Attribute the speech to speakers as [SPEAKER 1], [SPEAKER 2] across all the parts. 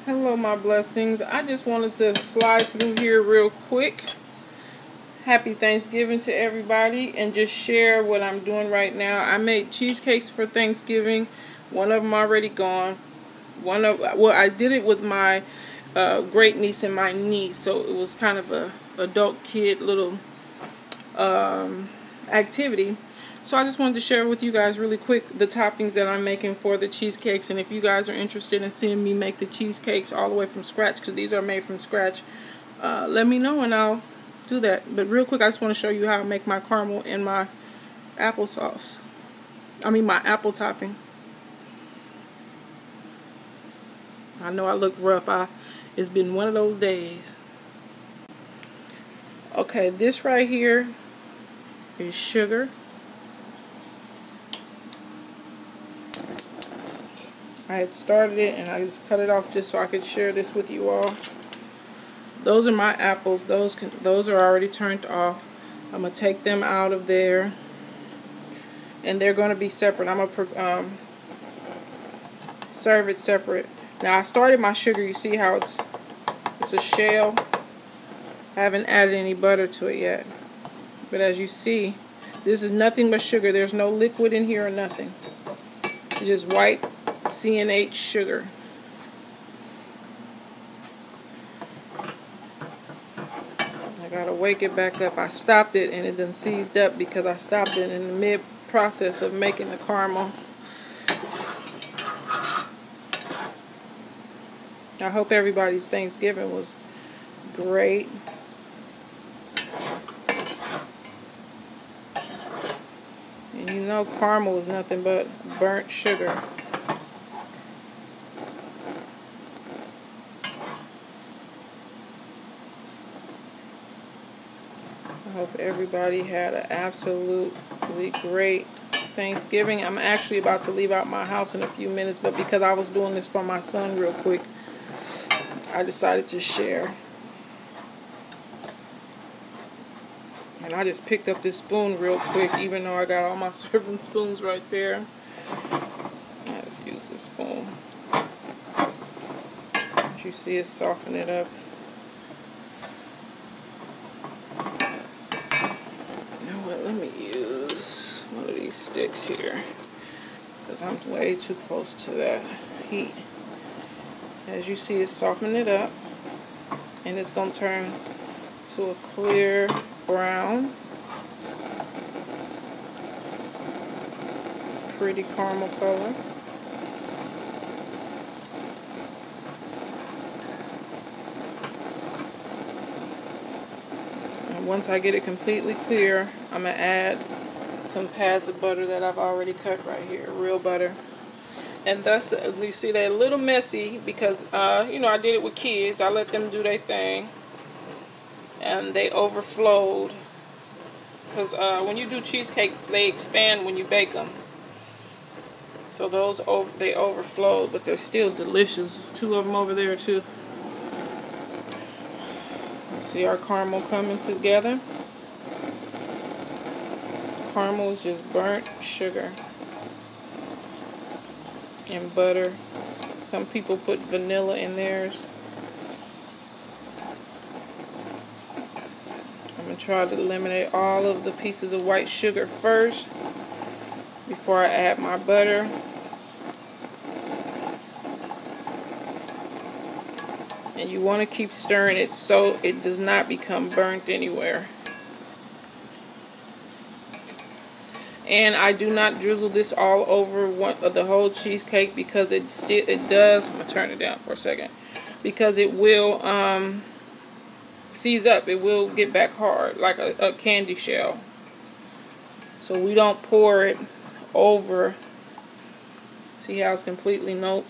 [SPEAKER 1] Hello, my blessings. I just wanted to slide through here real quick. Happy Thanksgiving to everybody, and just share what I'm doing right now. I made cheesecakes for Thanksgiving. One of them already gone. I did it with my great niece and my niece, so it was kind of a adult kid little activity. So I just wanted to share with you guys really quick the toppings that I'm making for the cheesecakes. And if you guys are interested in seeing me make the cheesecakes all the way from scratch, because these are made from scratch, let me know and I'll do that. But real quick, I just want to show you how I make my caramel and my applesauce. My apple topping. I know I look rough. It's been one of those days. Okay, this right here is sugar. I had started it and I just cut it off just so I could share this with you all. Those are my apples. Those are already turned off. I'm going to take them out of there. And they're going to be separate. I'm going to serve it separate. Now I started my sugar. You see how it's a shell. I haven't added any butter to it yet. But as you see, this is nothing but sugar. There's no liquid in here or nothing. It's just white CNH sugar. I gotta wake it back up. I stopped it and it done seized up because I stopped it in the mid process of making the caramel. I hope everybody's Thanksgiving was great. And you know caramel is nothing but burnt sugar. I hope everybody had an absolutely great Thanksgiving. I'm actually about to leave out my house in a few minutes, but because I was doing this for my son real quick, I decided to share. And I just picked up this spoon real quick, even though I got all my serving spoons right there. Let's use this spoon. As you see, it soften it up. Let me use one of these sticks here because I'm way too close to that heat. As you see, it's softening it up and it's going to turn to a clear brown. Pretty caramel color. Once I get it completely clear, I'm going to add some pads of butter that I've already cut right here, real butter. And thus, you see they're a little messy because, I did it with kids. I let them do their thing. And they overflowed. Because when you do cheesecakes, they expand when you bake them. So they overflowed, but they're still delicious. There's two of them over there too. See our caramel coming together. Caramel is just burnt sugar and butter. Some people put vanilla in theirs. I'm going to try to eliminate all of the pieces of white sugar first before I add my butter. And you want to keep stirring it so it does not become burnt anywhere. And I do not drizzle this all over the whole cheesecake because it does. I'm going to turn it down for a second. Because it will seize up. It will get back hard like a candy shell. So we don't pour it over. See how it's completely no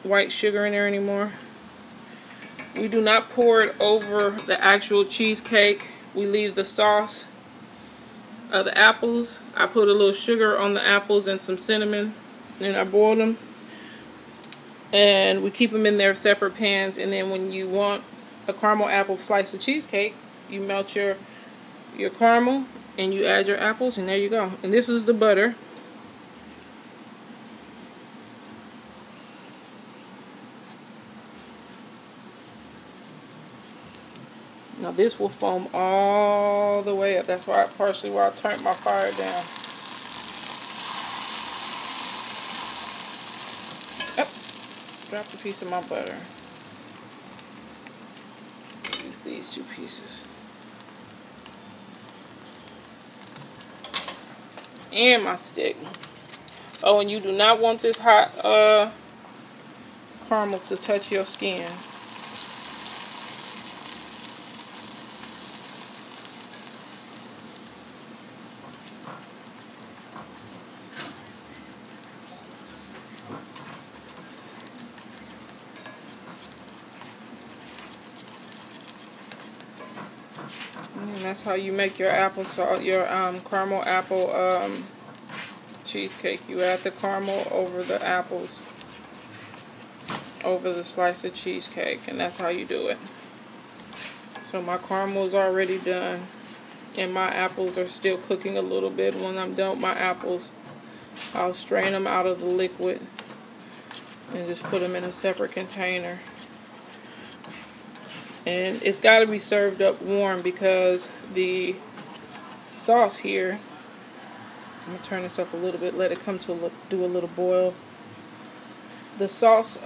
[SPEAKER 1] white sugar in there anymore? We do not pour it over the actual cheesecake. We leave the sauce of the apples. I put a little sugar on the apples and some cinnamon, and I boil them. And we keep them in their separate pans. And then when you want a caramel apple slice of cheesecake, you melt your caramel and you add your apples, and there you go. And this is the butter. Now this will foam all the way up. That's why partially why I turned my fire down. Oh, dropped a piece of my butter. Use these 2 pieces. And my stick. Oh, and you do not want this hot caramel to touch your skin. And that's how you make your apple salt, your caramel apple cheesecake. You add the caramel over the apples, over the slice of cheesecake, and that's how you do it. So my caramel is already done, and my apples are still cooking a little bit. When I'm done with my apples, I'll strain them out of the liquid and just put them in a separate container. And it's got to be served up warm because the sauce here, I'm going to turn this up a little bit, let it come to do a little boil. The sauce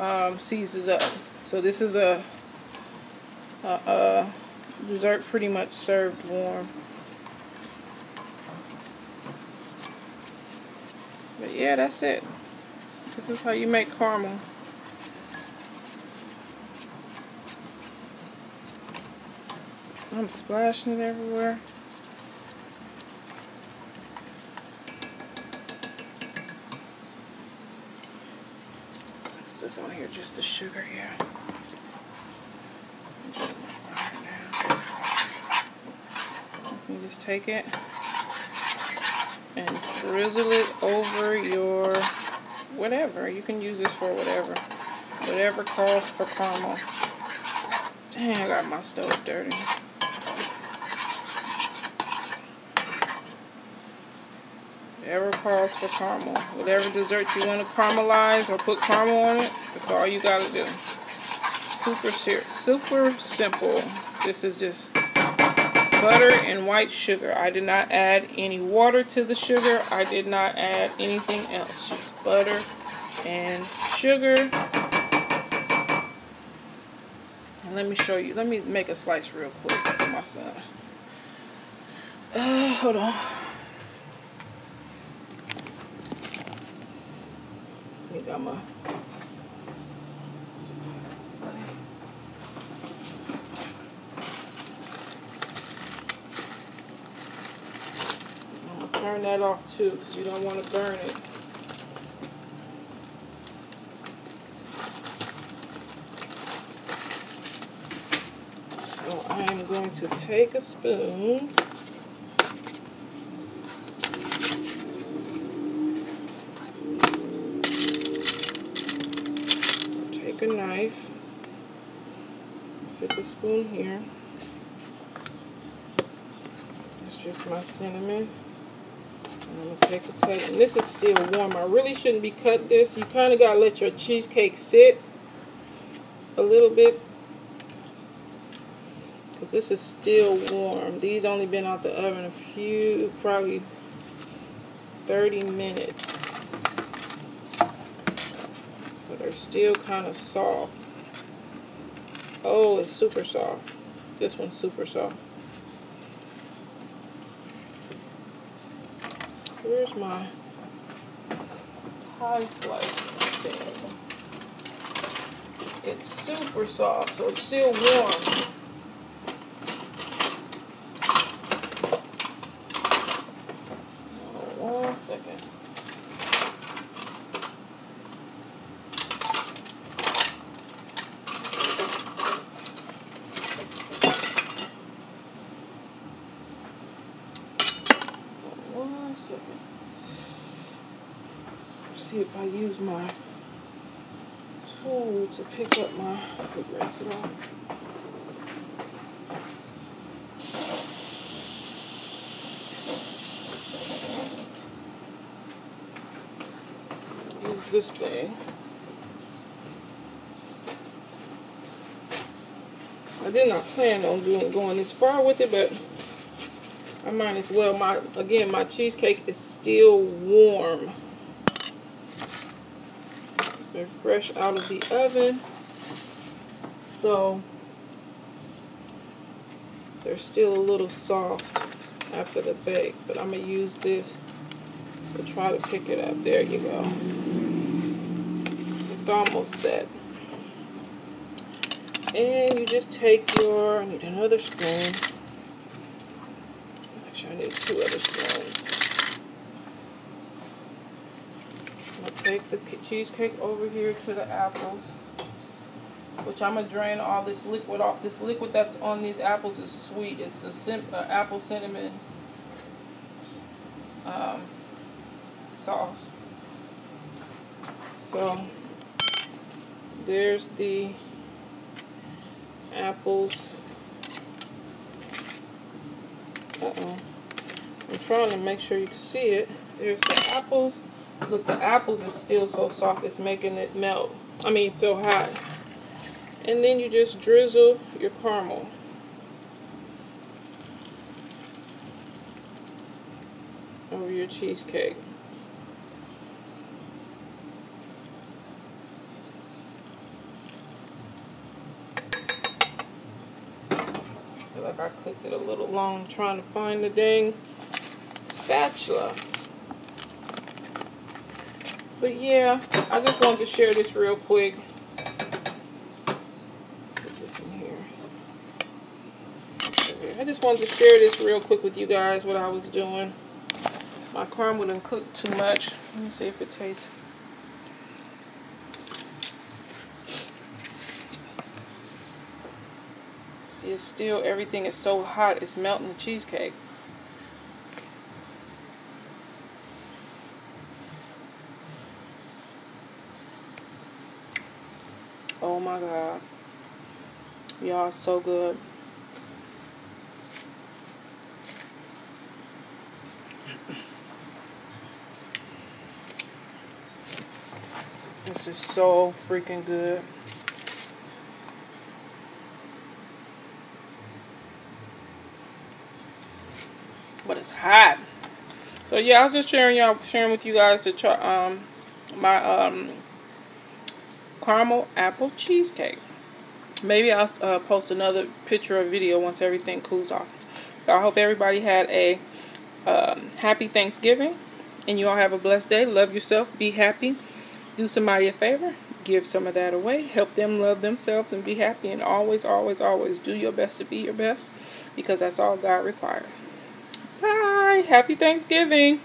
[SPEAKER 1] seizes up. So this is a dessert pretty much served warm. But yeah, that's it. This is how you make caramel. I'm splashing it everywhere. What's this on here? Just the sugar, yeah. You just take it and drizzle it over your whatever. You can use this for whatever. Whatever calls for caramel. Dang, I got my stove dirty. Whatever calls for caramel. Whatever dessert you want to caramelize or put caramel on it, that's all you gotta do. Super simple. This is just butter and white sugar. I did not add any water to the sugar. I did not add anything else. Just butter and sugar. And let me show you. Let me make a slice real quick for my son. Hold on. I think I'm gonna turn that off too, because you don't want to burn it. So I am going to take a spoon. A knife, sit the spoon here. That's just my cinnamon. I'm going to take a cut, and this is still warm. I really shouldn't be cut this. You kind of got to let your cheesecake sit a little bit because this is still warm. These only been out the oven a few, probably 30 minutes. So they're still kind of soft. Oh, it's super soft. This one's super soft. Where's my pie slice thing? It's super soft, so it's still warm. Oh, 1 second. See if I use my tool to pick up my rinse it off. Use this thing. I did not plan on going this far with it, but I might as well. Again, my cheesecake is still warm. They're fresh out of the oven, so they're still a little soft after the bake, but I'm going to use this to try to pick it up. There you go. It's almost set. And you just take I need another spoon. Actually, I need 2 other spoons. I'm going to take the cheesecake over here to the apples, which I'm going to drain all this liquid off. This liquid that's on these apples is sweet. It's a apple cinnamon sauce. So there's the apples. I'm trying to make sure you can see it. There's the apples. Look, the apples is still so soft, it's making it melt. I mean, so hot. And then you just drizzle your caramel. Over your cheesecake. I feel like I cooked it a little long trying to find the dang spatula. But yeah, I just wanted to share this real quick. Set this in here. I just wanted to share this real quick with you guys, what I was doing. My caramel didn't cook too much. Let me see if it tastes. See, it's still, everything is so hot, it's melting the cheesecake. Oh my God. Y'all, so good. This is so freaking good. But it's hot. So yeah, I was just sharing with you guys to try my caramel apple cheesecake. Maybe I'll post another picture or video once everything cools off. So I hope everybody had a happy Thanksgiving, and you all have a blessed day. Love yourself. Be happy. Do somebody a favor. Give some of that away. Help them love themselves and be happy. And always, always, always do your best to be your best, because that's all God requires. Bye. Happy Thanksgiving.